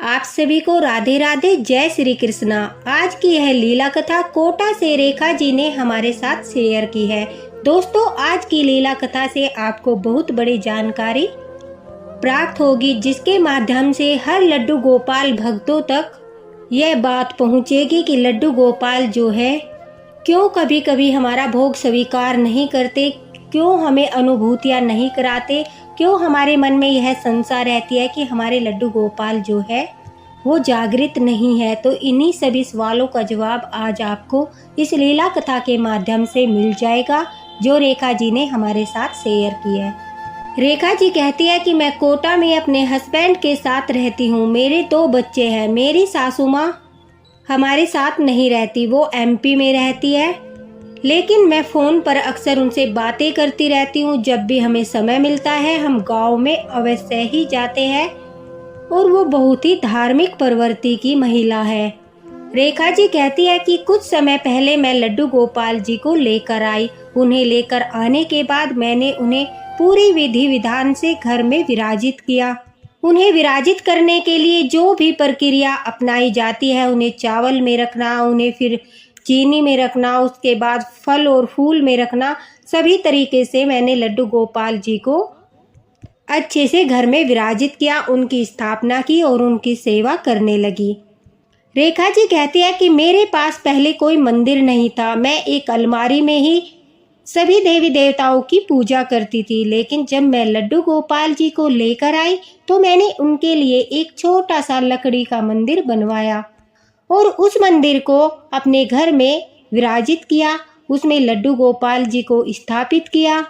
आप सभी को राधे राधे, जय श्री कृष्णा। आज की यह लीला कथा कोटा से रेखा जी ने हमारे साथ शेयर की है। दोस्तों, आज की लीला कथा से आपको बहुत बड़ी जानकारी प्राप्त होगी, जिसके माध्यम से हर लड्डू गोपाल भक्तों तक यह बात पहुंचेगी कि लड्डू गोपाल जो है क्यों कभी कभी हमारा भोग स्वीकार नहीं करते, क्यों हमें अनुभूतियाँ नहीं कराते, क्यों हमारे मन में यह संशय रहती है कि हमारे लड्डू गोपाल जो है वो जागृत नहीं है। तो इन्हीं सभी सवालों का जवाब आज आपको इस लीला कथा के माध्यम से मिल जाएगा, जो रेखा जी ने हमारे साथ शेयर की है। रेखा जी कहती है कि मैं कोटा में अपने हस्बैंड के साथ रहती हूँ। मेरे 2 बच्चे हैं। मेरी सासू माँ हमारे साथ नहीं रहती, वो एमपी में रहती है, लेकिन मैं फ़ोन पर अक्सर उनसे बातें करती रहती हूँ। जब भी हमें समय मिलता है हम गांव में अवश्य ही जाते हैं, और वो बहुत ही धार्मिक प्रवृत्ति की महिला है। रेखा जी कहती है कि कुछ समय पहले मैं लड्डू गोपाल जी को लेकर आई। उन्हें लेकर आने के बाद मैंने उन्हें पूरी विधि विधान से घर में विराजित किया। उन्हें विराजित करने के लिए जो भी प्रक्रिया अपनाई जाती है, उन्हें चावल में रखना, उन्हें फिर चीनी में रखना, उसके बाद फल और फूल में रखना, सभी तरीके से मैंने लड्डू गोपाल जी को अच्छे से घर में विराजित किया, उनकी स्थापना की और उनकी सेवा करने लगी। रेखा जी कहती है कि मेरे पास पहले कोई मंदिर नहीं था। मैं एक अलमारी में ही सभी देवी देवताओं की पूजा करती थी, लेकिन जब मैं लड्डू गोपाल जी को लेकर आई तो मैंने उनके लिए एक छोटा सा लकड़ी का मंदिर बनवाया और उस मंदिर को अपने घर में विराजित किया। उसमें लड्डू गोपाल जी को स्थापित किया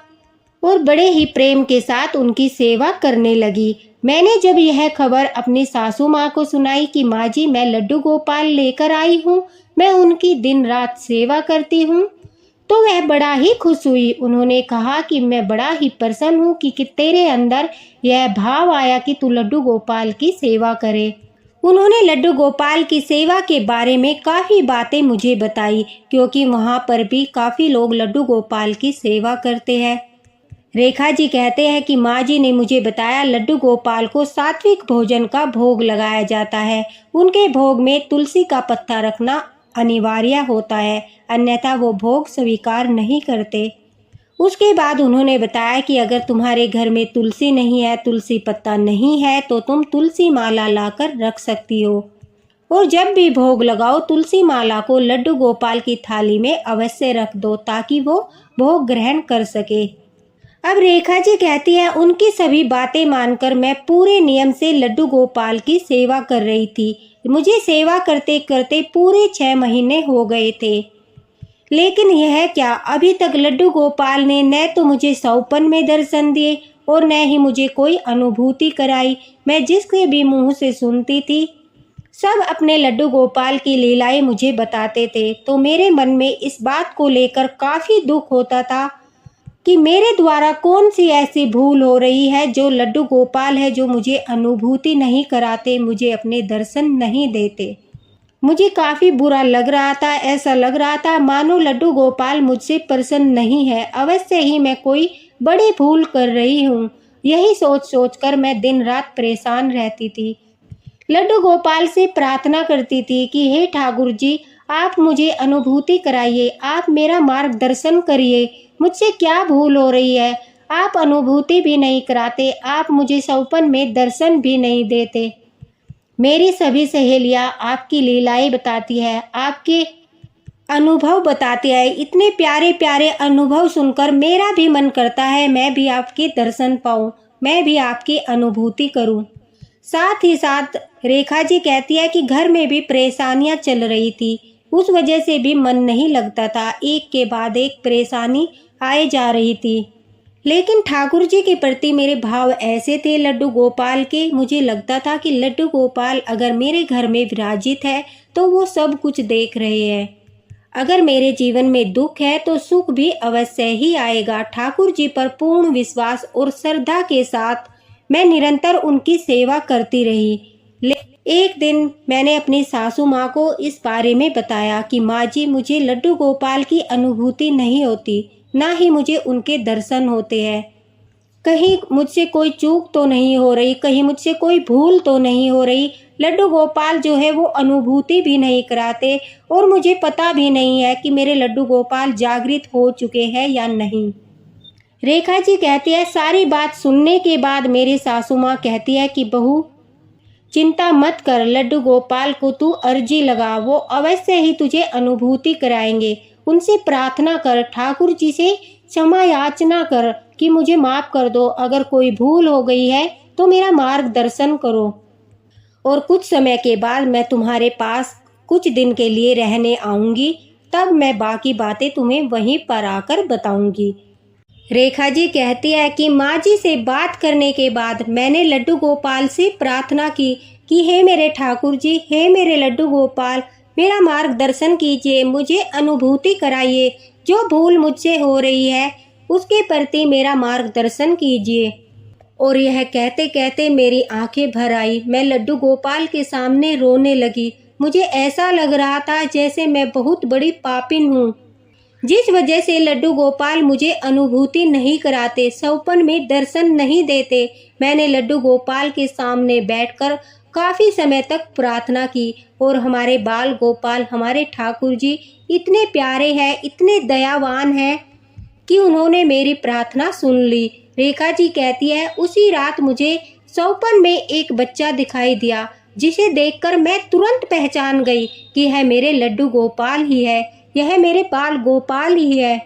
और बड़े ही प्रेम के साथ उनकी सेवा करने लगी। मैंने जब यह खबर अपनी सासू माँ को सुनाई कि माँ जी, मैं लड्डू गोपाल लेकर आई हूँ, मैं उनकी दिन रात सेवा करती हूँ, तो वह बड़ा ही खुश हुई। उन्होंने कहा कि मैं बड़ा ही प्रसन्न हूँ कि तेरे अंदर यह भाव आया कि तू लड्डू गोपाल की सेवा करे। उन्होंने लड्डू गोपाल की सेवा के बारे में काफ़ी बातें मुझे बताई, क्योंकि वहाँ पर भी काफ़ी लोग लड्डू गोपाल की सेवा करते हैं। रेखा जी कहते हैं कि माँ जी ने मुझे बताया लड्डू गोपाल को सात्विक भोजन का भोग लगाया जाता है। उनके भोग में तुलसी का पत्ता रखना अनिवार्य होता है, अन्यथा वो भोग स्वीकार नहीं करते। उसके बाद उन्होंने बताया कि अगर तुम्हारे घर में तुलसी नहीं है, तुलसी पत्ता नहीं है, तो तुम तुलसी माला लाकर रख सकती हो, और जब भी भोग लगाओ तुलसी माला को लड्डू गोपाल की थाली में अवश्य रख दो, ताकि वो भोग ग्रहण कर सके। अब रेखा जी कहती है उनकी सभी बातें मानकर मैं पूरे नियम से लड्डू गोपाल की सेवा कर रही थी। मुझे सेवा करते करते पूरे 6 महीने हो गए थे, लेकिन यह क्या, अभी तक लड्डू गोपाल ने न तो मुझे सौपन में दर्शन दिए और न ही मुझे कोई अनुभूति कराई। मैं जिसके भी मुंह से सुनती थी सब अपने लड्डू गोपाल की लीलाएं मुझे बताते थे, तो मेरे मन में इस बात को लेकर काफ़ी दुख होता था कि मेरे द्वारा कौन सी ऐसी भूल हो रही है जो लड्डू गोपाल है, जो मुझे अनुभूति नहीं कराते, मुझे अपने दर्शन नहीं देते। मुझे काफ़ी बुरा लग रहा था। ऐसा लग रहा था मानो लड्डू गोपाल मुझसे प्रसन्न नहीं है, अवश्य ही मैं कोई बड़ी भूल कर रही हूँ। यही सोच सोचकर मैं दिन रात परेशान रहती थी। लड्डू गोपाल से प्रार्थना करती थी कि हे ठाकुर जी, आप मुझे अनुभूति कराइए, आप मेरा मार्गदर्शन करिए, मुझसे क्या भूल हो रही है। आप अनुभूति भी नहीं कराते, आप मुझे सौपन में दर्शन भी नहीं देते। मेरी सभी सहेलियाँ आपकी लीलाएं बताती है, आपके अनुभव बताते हैं। इतने प्यारे प्यारे अनुभव सुनकर मेरा भी मन करता है मैं भी आपके दर्शन पाऊँ, मैं भी आपकी अनुभूति करूँ। साथ ही साथ रेखा जी कहती है कि घर में भी परेशानियां चल रही थी, उस वजह से भी मन नहीं लगता था। एक के बाद एक परेशानी आए जा रही थी, लेकिन ठाकुर जी के प्रति मेरे भाव ऐसे थे लड्डू गोपाल के, मुझे लगता था कि लड्डू गोपाल अगर मेरे घर में विराजित है तो वो सब कुछ देख रहे हैं। अगर मेरे जीवन में दुख है तो सुख भी अवश्य ही आएगा। ठाकुर जी पर पूर्ण विश्वास और श्रद्धा के साथ मैं निरंतर उनकी सेवा करती रही। एक दिन मैंने अपनी सासू माँ को इस बारे में बताया कि माँ जी, मुझे लड्डू गोपाल की अनुभूति नहीं होती, ना ही मुझे उनके दर्शन होते हैं। कहीं मुझसे कोई चूक तो नहीं हो रही, कहीं मुझसे कोई भूल तो नहीं हो रही। लड्डू गोपाल जो है वो अनुभूति भी नहीं कराते और मुझे पता भी नहीं है कि मेरे लड्डू गोपाल जागृत हो चुके हैं या नहीं। रेखा जी कहती है, सारी बात सुनने के बाद मेरी सासू माँ कहती है कि बहू चिंता मत कर, लड्डू गोपाल को तू अर्जी लगा, वो अवश्य ही तुझे अनुभूति कराएंगे। उनसे प्रार्थना कर, ठाकुर जी से क्षमा याचना कर कि मुझे माफ़ कर दो, अगर कोई भूल हो गई है तो मेरा मार्गदर्शन करो और कुछ समय के बाद मैं तुम्हारे पास कुछ दिन के लिए रहने आऊँगी, तब मैं बाकी बातें तुम्हें वहीं पर आकर बताऊँगी। रेखा जी कहती है कि माँ जी से बात करने के बाद मैंने लड्डू गोपाल से प्रार्थना की कि हे मेरे ठाकुर जी, हे मेरे लड्डू गोपाल, मेरा मार्गदर्शन कीजिए, मुझे अनुभूति कराइए, जो भूल मुझसे हो रही है उसके प्रति मेरा मार्गदर्शन कीजिए। और यह कहते कहते मेरी आंखें भर आई। मैं लड्डू गोपाल के सामने रोने लगी। मुझे ऐसा लग रहा था जैसे मैं बहुत बड़ी पापिन हूँ, जिस वजह से लड्डू गोपाल मुझे अनुभूति नहीं कराते, सौपन में दर्शन नहीं देते। मैंने लड्डू गोपाल के सामने बैठकर काफ़ी समय तक प्रार्थना की और हमारे बाल गोपाल, हमारे ठाकुर जी इतने प्यारे हैं, इतने दयावान हैं कि उन्होंने मेरी प्रार्थना सुन ली। रेखा जी कहती है, उसी रात मुझे सौपन में एक बच्चा दिखाई दिया, जिसे देखकर मैं तुरंत पहचान गई कि यह मेरे लड्डू गोपाल ही है, यह मेरे बाल गोपाल ही है।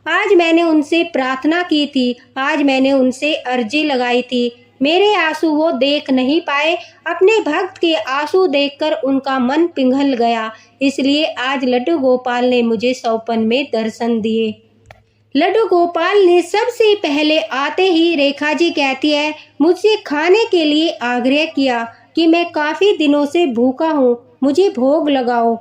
आज मैंने उनसे प्रार्थना की थी, आज मैंने उनसे अर्जी लगाई थी। मेरे आंसू वो देख नहीं पाए, अपने भक्त के आंसू देखकर उनका मन पिघल गया, इसलिए आज लड्डू गोपाल ने मुझे सौपन में दर्शन दिए। लड्डू गोपाल ने सबसे पहले आते ही, रेखा जी कहती है, मुझसे खाने के लिए आग्रह किया कि मैं काफ़ी दिनों से भूखा हूँ, मुझे भोग लगाओ,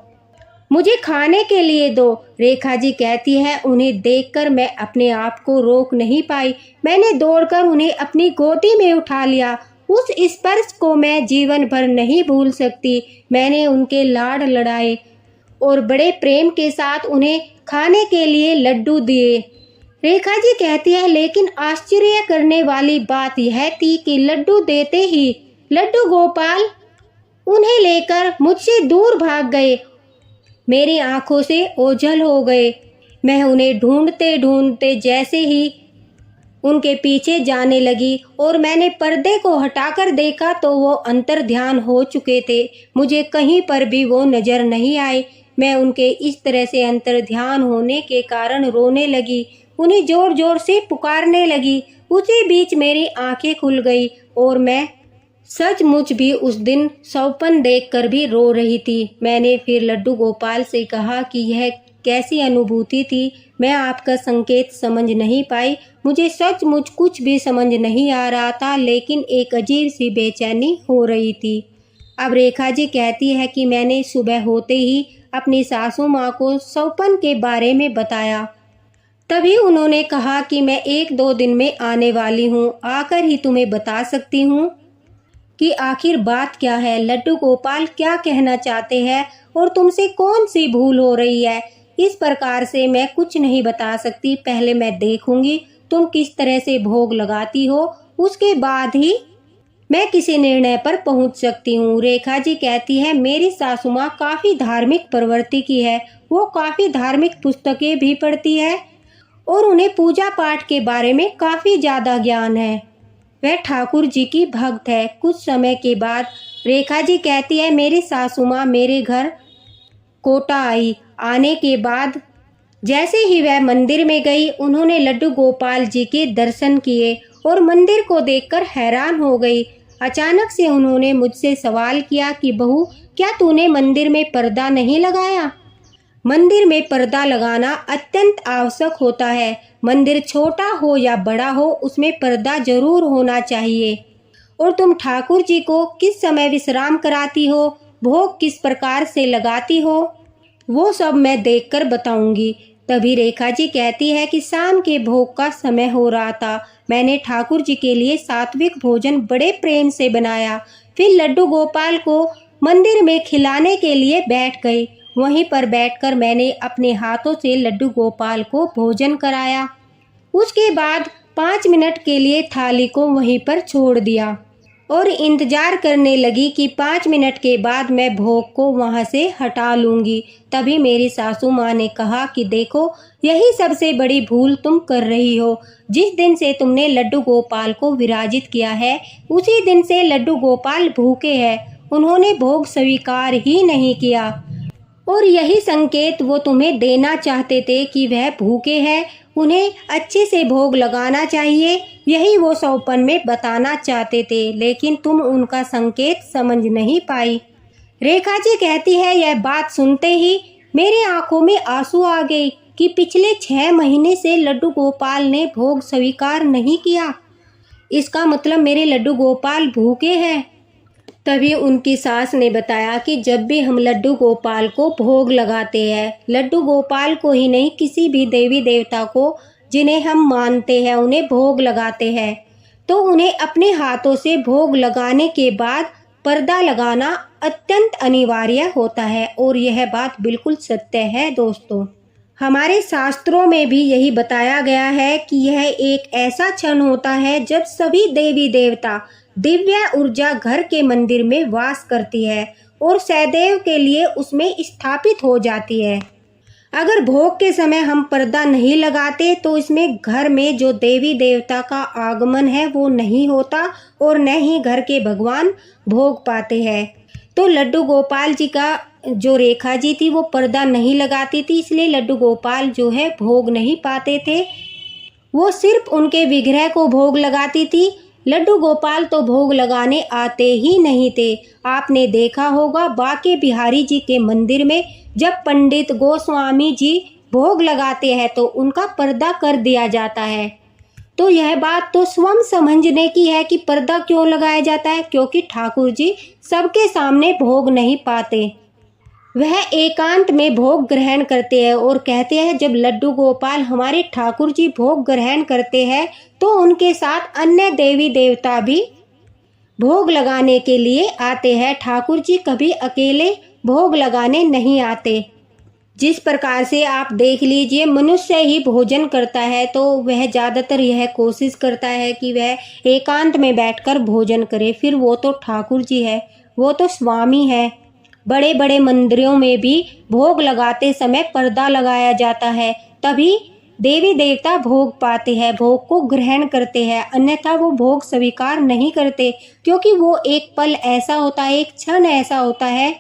मुझे खाने के लिए दो। रेखा जी कहती है, उन्हें देखकर मैं अपने आप को रोक नहीं पाई। मैंने दौड़कर उन्हें अपनी गोदी में उठा लिया। उस स्पर्श को मैं जीवन भर नहीं भूल सकती। मैंने उनके लाड लड़ाए और बड़े प्रेम के साथ उन्हें खाने के लिए लड्डू दिए। रेखा जी कहती है, लेकिन आश्चर्य करने वाली बात यह थी कि लड्डू देते ही लड्डू गोपाल उन्हें लेकर मुझसे दूर भाग गए, मेरी आंखों से ओझल हो गए। मैं उन्हें ढूंढते ढूंढते जैसे ही उनके पीछे जाने लगी और मैंने पर्दे को हटाकर देखा तो वो अंतर्ध्यान हो चुके थे। मुझे कहीं पर भी वो नजर नहीं आए। मैं उनके इस तरह से अंतर्ध्यान होने के कारण रोने लगी, उन्हें जोर जोर से पुकारने लगी। उसी बीच मेरी आंखें खुल गई और मैं सचमुच भी उस दिन सौपन देखकर भी रो रही थी। मैंने फिर लड्डू गोपाल से कहा कि यह कैसी अनुभूति थी, मैं आपका संकेत समझ नहीं पाई। मुझे सचमुच कुछ भी समझ नहीं आ रहा था, लेकिन एक अजीब सी बेचैनी हो रही थी। अब रेखा जी कहती है कि मैंने सुबह होते ही अपनी सासू माँ को सौपन के बारे में बताया। तभी उन्होंने कहा कि मैं 1-2 दिन में आने वाली हूँ, आकर ही तुम्हें बता सकती हूँ कि आखिर बात क्या है, लड्डू गोपाल क्या कहना चाहते हैं और तुमसे कौन सी भूल हो रही है। इस प्रकार से मैं कुछ नहीं बता सकती। पहले मैं देखूंगी तुम किस तरह से भोग लगाती हो, उसके बाद ही मैं किसी निर्णय पर पहुंच सकती हूँ। रेखा जी कहती है, मेरी सासू माँ काफ़ी धार्मिक प्रवृत्ति की है, वो काफ़ी धार्मिक पुस्तकें भी पढ़ती है और उन्हें पूजा पाठ के बारे में काफ़ी ज़्यादा ज्ञान है। वह ठाकुर जी की भक्त है। कुछ समय के बाद रेखा जी कहती है, मेरी सासू माँ मेरे घर कोटा आई। आने के बाद जैसे ही वह मंदिर में गई, उन्होंने लड्डू गोपाल जी के दर्शन किए और मंदिर को देखकर हैरान हो गई। अचानक से उन्होंने मुझसे सवाल किया कि बहू, क्या तूने मंदिर में पर्दा नहीं लगाया? मंदिर में पर्दा लगाना अत्यंत आवश्यक होता है। मंदिर छोटा हो या बड़ा हो, उसमें पर्दा जरूर होना चाहिए। और तुम ठाकुर जी को किस समय विश्राम कराती हो, भोग किस प्रकार से लगाती हो, वो सब मैं देखकर बताऊंगी। तभी रेखा जी कहती है कि शाम के भोग का समय हो रहा था। मैंने ठाकुर जी के लिए सात्विक भोजन बड़े प्रेम से बनाया। फिर लड्डू गोपाल को मंदिर में खिलाने के लिए बैठ गई। वहीं पर बैठकर मैंने अपने हाथों से लड्डू गोपाल को भोजन कराया। उसके बाद 5 मिनट के लिए थाली को वहीं पर छोड़ दिया और इंतजार करने लगी कि 5 मिनट के बाद मैं भोग को वहां से हटा लूंगी। तभी मेरी सासू माँ ने कहा कि देखो, यही सबसे बड़ी भूल तुम कर रही हो। जिस दिन से तुमने लड्डू गोपाल को विराजित किया है, उसी दिन से लड्डू गोपाल भूखे हैं। उन्होंने भोग स्वीकार ही नहीं किया और यही संकेत वो तुम्हें देना चाहते थे कि वह भूखे हैं, उन्हें अच्छे से भोग लगाना चाहिए। यही वो सौपन में बताना चाहते थे, लेकिन तुम उनका संकेत समझ नहीं पाई। रेखा जी कहती है, यह बात सुनते ही मेरे आंखों में आंसू आ गए कि पिछले 6 महीने से लड्डू गोपाल ने भोग स्वीकार नहीं किया। इसका मतलब मेरे लड्डू गोपाल भूखे हैं। तभी उनकी सास ने बताया कि जब भी हम लड्डू गोपाल को भोग लगाते हैं, लड्डू गोपाल को ही नहीं, किसी भी देवी देवता को जिन्हें हम मानते हैं उन्हें भोग लगाते हैं, तो उन्हें अपने हाथों से भोग लगाने के बाद पर्दा लगाना अत्यंत अनिवार्य होता है। और यह बात बिल्कुल सत्य है दोस्तों। हमारे शास्त्रों में भी यही बताया गया है कि यह एक ऐसा क्षण होता है जब सभी देवी देवता दिव्य ऊर्जा घर के मंदिर में वास करती है और सदैव के लिए उसमें स्थापित हो जाती है। अगर भोग के समय हम पर्दा नहीं लगाते तो इसमें घर में जो देवी देवता का आगमन है वो नहीं होता और न ही घर के भगवान भोग पाते हैं। तो लड्डू गोपाल जी का जो रेखा जी थी वो पर्दा नहीं लगाती थी, इसलिए लड्डू गोपाल जो है भोग नहीं पाते थे। वो सिर्फ उनके विग्रह को भोग लगाती थी। लड्डू गोपाल तो भोग लगाने आते ही नहीं थे। आपने देखा होगा बांके बिहारी जी के मंदिर में जब पंडित गोस्वामी जी भोग लगाते हैं तो उनका पर्दा कर दिया जाता है। तो यह बात तो स्वयं समझने की है कि पर्दा क्यों लगाया जाता है, क्योंकि ठाकुर जी सबके सामने भोग नहीं पाते। वह एकांत में भोग ग्रहण करते हैं और कहते हैं जब लड्डू गोपाल हमारे ठाकुर जी भोग ग्रहण करते हैं तो उनके साथ अन्य देवी देवता भी भोग लगाने के लिए आते हैं। ठाकुर जी कभी अकेले भोग लगाने नहीं आते। जिस प्रकार से आप देख लीजिए, मनुष्य ही भोजन करता है तो वह ज़्यादातर यह कोशिश करता है कि वह एकांत में बैठकर भोजन करे। फिर वो तो ठाकुर जी है, वो तो स्वामी है। बड़े बड़े मंदिरों में भी भोग लगाते समय पर्दा लगाया जाता है, तभी देवी देवता भोग पाते हैं, भोग को ग्रहण करते हैं, अन्यथा वो भोग स्वीकार नहीं करते। क्योंकि वो एक पल ऐसा होता है, एक क्षण ऐसा होता है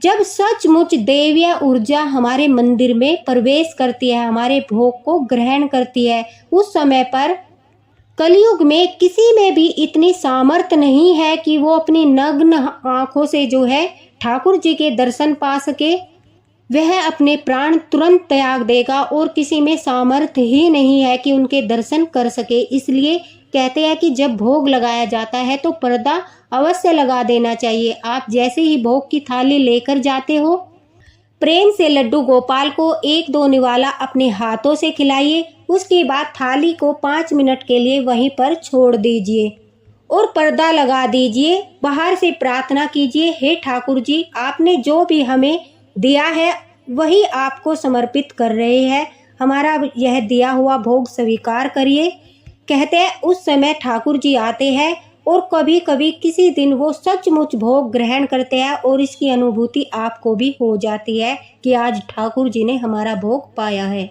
जब सचमुच देवीय ऊर्जा हमारे मंदिर में प्रवेश करती है, हमारे भोग को ग्रहण करती है। उस समय पर कलयुग में किसी में भी इतनी सामर्थ्य नहीं है कि वो अपनी नग्न आंखों से जो है ठाकुर जी के दर्शन पा सके। वह अपने प्राण तुरंत त्याग देगा और किसी में सामर्थ्य ही नहीं है कि उनके दर्शन कर सके। इसलिए कहते हैं कि जब भोग लगाया जाता है तो पर्दा अवश्य लगा देना चाहिए। आप जैसे ही भोग की थाली लेकर जाते हो, प्रेम से लड्डू गोपाल को 1-2 निवाला अपने हाथों से खिलाइए। उसके बाद थाली को 5 मिनट के लिए वहीं पर छोड़ दीजिए और पर्दा लगा दीजिए। बाहर से प्रार्थना कीजिए, हे ठाकुर जी, आपने जो भी हमें दिया है वही आपको समर्पित कर रहे हैं, हमारा यह दिया हुआ भोग स्वीकार करिए। कहते हैं उस समय ठाकुर जी आते हैं और कभी कभी किसी दिन वो सचमुच भोग ग्रहण करते हैं और इसकी अनुभूति आपको भी हो जाती है कि आज ठाकुर जी ने हमारा भोग पाया है।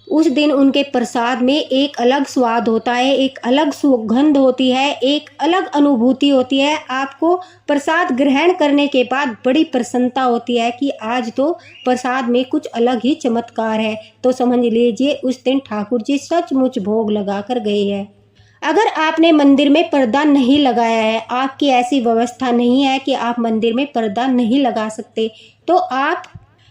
उस दिन उनके प्रसाद में एक अलग स्वाद होता है, एक अलग सुगंध होती है, एक अलग अनुभूति होती है। आपको प्रसाद ग्रहण करने के बाद बड़ी प्रसन्नता होती है कि आज तो प्रसाद में कुछ अलग ही चमत्कार है। तो समझ लीजिए उस दिन ठाकुर जी सचमुच भोग लगा कर गए हैं। अगर आपने मंदिर में पर्दा नहीं लगाया है, आपकी ऐसी व्यवस्था नहीं है कि आप मंदिर में पर्दा नहीं लगा सकते, तो आप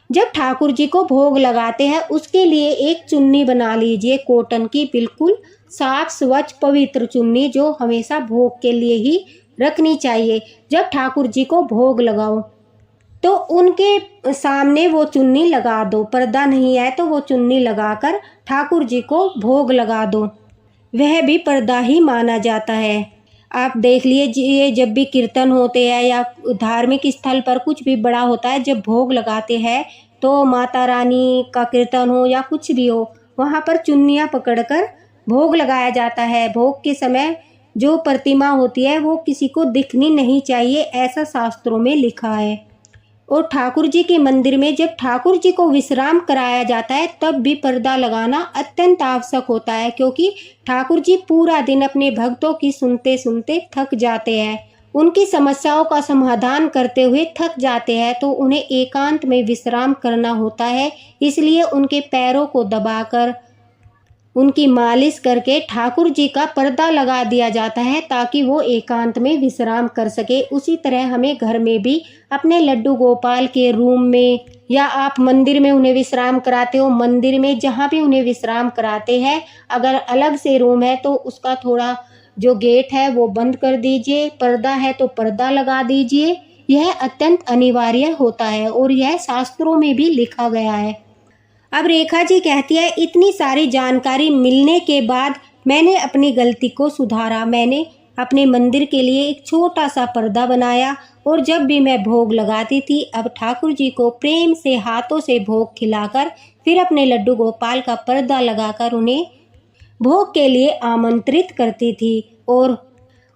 जब ठाकुर जी को भोग लगाते हैं उसके लिए एक चुन्नी बना लीजिए, कॉटन की, बिल्कुल साफ स्वच्छ पवित्र चुन्नी जो हमेशा भोग के लिए ही रखनी चाहिए। जब ठाकुर जी को भोग लगाओ तो उनके सामने वो चुन्नी लगा दो। पर्दा नहीं है तो वो चुन्नी लगाकर ठाकुर जी को भोग लगा दो, वह भी पर्दा ही माना जाता है। आप देख लीजिए जब भी कीर्तन होते हैं या धार्मिक स्थल पर कुछ भी बड़ा होता है, जब भोग लगाते हैं तो माता रानी का कीर्तन हो या कुछ भी हो, वहाँ पर चुन्नियाँ पकड़कर भोग लगाया जाता है। भोग के समय जो प्रतिमा होती है वो किसी को दिखनी नहीं चाहिए, ऐसा शास्त्रों में लिखा है। और ठाकुर जी के मंदिर में जब ठाकुर जी को विश्राम कराया जाता है तब भी पर्दा लगाना अत्यंत आवश्यक होता है, क्योंकि ठाकुर जी पूरा दिन अपने भक्तों की सुनते सुनते थक जाते हैं, उनकी समस्याओं का समाधान करते हुए थक जाते हैं, तो उन्हें एकांत में विश्राम करना होता है। इसलिए उनके पैरों को दबाकर उनकी मालिश करके ठाकुर जी का पर्दा लगा दिया जाता है ताकि वो एकांत में विश्राम कर सके। उसी तरह हमें घर में भी अपने लड्डू गोपाल के रूम में, या आप मंदिर में उन्हें विश्राम कराते हो, मंदिर में जहाँ भी उन्हें विश्राम कराते हैं, अगर अलग से रूम है तो उसका थोड़ा जो गेट है वो बंद कर दीजिए, पर्दा है तो पर्दा लगा दीजिए। यह अत्यंत अनिवार्य होता है और यह शास्त्रों में भी लिखा गया है। अब रेखा जी कहती है, इतनी सारी जानकारी मिलने के बाद मैंने अपनी गलती को सुधारा। मैंने अपने मंदिर के लिए एक छोटा सा पर्दा बनाया और जब भी मैं भोग लगाती थी, अब ठाकुर जी को प्रेम से हाथों से भोग खिलाकर फिर अपने लड्डू गोपाल का पर्दा लगाकर उन्हें भोग के लिए आमंत्रित करती थी। और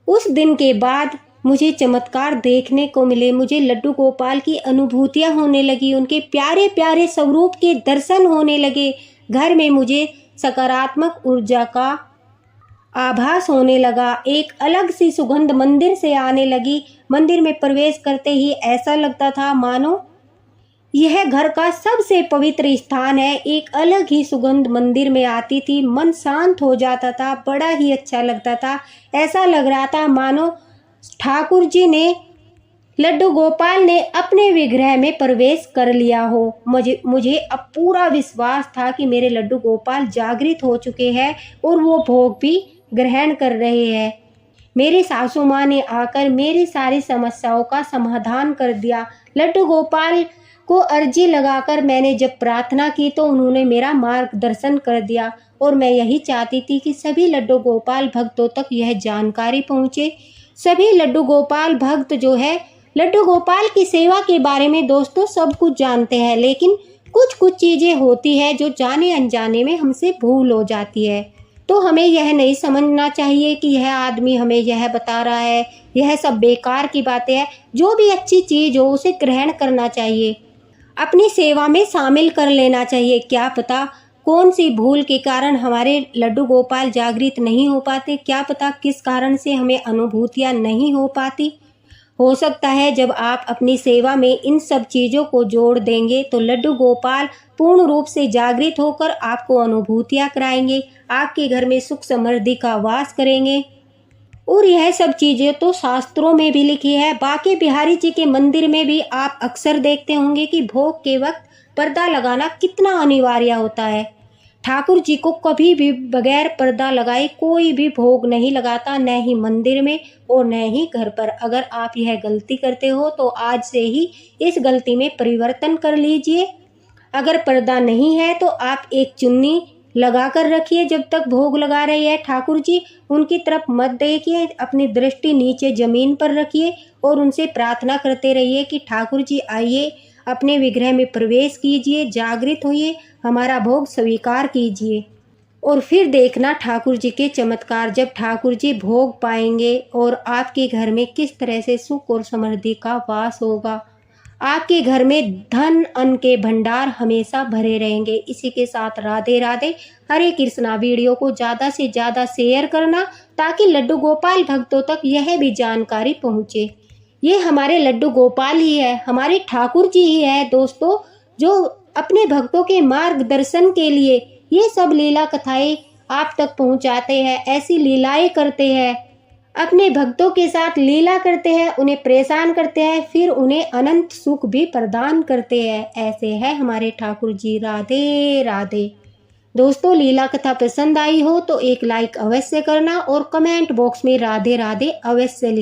उस दिन के बाद मुझे चमत्कार देखने को मिले, मुझे लड्डू गोपाल की अनुभूतियाँ होने लगी, उनके प्यारे प्यारे स्वरूप के दर्शन होने लगे। घर में मुझे सकारात्मक ऊर्जा का आभास होने लगा, एक अलग सी सुगंध मंदिर से आने लगी। मंदिर में प्रवेश करते ही ऐसा लगता था मानो यह घर का सबसे पवित्र स्थान है। एक अलग ही सुगंध मंदिर में आती थी, मन शांत हो जाता था, बड़ा ही अच्छा लगता था। ऐसा लग रहा था मानो ठाकुर जी ने, लड्डू गोपाल ने अपने विग्रह में प्रवेश कर लिया हो। मुझे अब पूरा विश्वास था कि मेरे लड्डू गोपाल जागृत हो चुके हैं और वो भोग भी ग्रहण कर रहे हैं। मेरी सासू माँ ने आकर मेरी सारी समस्याओं का समाधान कर दिया। लड्डू गोपाल को अर्जी लगाकर मैंने जब प्रार्थना की तो उन्होंने मेरा मार्गदर्शन कर दिया। और मैं यही चाहती थी कि सभी लड्डू गोपाल भक्तों तक यह जानकारी पहुँचे। सभी लड्डू गोपाल भक्त जो है, लड्डू गोपाल की सेवा के बारे में दोस्तों सब कुछ जानते हैं, लेकिन कुछ कुछ चीज़ें होती है जो जाने अनजाने में हमसे भूल हो जाती है। तो हमें यह नहीं समझना चाहिए कि यह आदमी हमें यह बता रहा है, यह सब बेकार की बातें हैं। जो भी अच्छी चीज़ हो उसे ग्रहण करना चाहिए, अपनी सेवा में शामिल कर लेना चाहिए। क्या पता कौन सी भूल के कारण हमारे लड्डू गोपाल जागृत नहीं हो पाते, क्या पता किस कारण से हमें अनुभूतियाँ नहीं हो पाती। हो सकता है जब आप अपनी सेवा में इन सब चीज़ों को जोड़ देंगे तो लड्डू गोपाल पूर्ण रूप से जागृत होकर आपको अनुभूतियाँ कराएंगे, आपके घर में सुख समृद्धि का वास करेंगे। और यह सब चीज़ें तो शास्त्रों में भी लिखी है। बांके बिहारी जी के मंदिर में भी आप अक्सर देखते होंगे कि भोग के वक्त पर्दा लगाना कितना अनिवार्य होता है। ठाकुर जी को कभी भी बगैर पर्दा लगाए कोई भी भोग नहीं लगाता, न ही मंदिर में और न ही घर पर। अगर आप यह गलती करते हो तो आज से ही इस गलती में परिवर्तन कर लीजिए। अगर पर्दा नहीं है तो आप एक चुन्नी लगा कर रखिए जब तक भोग लगा रही है ठाकुर जी, उनकी तरफ मत देखिए, अपनी दृष्टि नीचे जमीन पर रखिए और उनसे प्रार्थना करते रहिए कि ठाकुर जी आइए, अपने विग्रह में प्रवेश कीजिए, जागृत होइए, हमारा भोग स्वीकार कीजिए। और फिर देखना ठाकुर जी के चमत्कार, जब ठाकुर जी भोग पाएंगे और आपके घर में किस तरह से सुख और समृद्धि का वास होगा। आपके घर में धन अन्न के भंडार हमेशा भरे रहेंगे। इसी के साथ राधे राधे, हरे कृष्णा। वीडियो को ज़्यादा से ज़्यादा शेयर करना ताकि लड्डू गोपाल भक्तों तक यह भी जानकारी पहुँचे। ये हमारे लड्डू गोपाल ही है, हमारे ठाकुर जी ही है दोस्तों, जो अपने भक्तों के मार्गदर्शन के लिए ये सब लीला कथाएं आप तक पहुंचाते हैं। ऐसी लीलाएं करते हैं, अपने भक्तों के साथ लीला करते हैं, उन्हें परेशान करते हैं, फिर उन्हें अनंत सुख भी प्रदान करते हैं। ऐसे है हमारे ठाकुर जी। राधे राधे। दोस्तों, लीला कथा पसंद आई हो तो एक लाइक अवश्य करना और कमेंट बॉक्स में राधे राधे अवश्य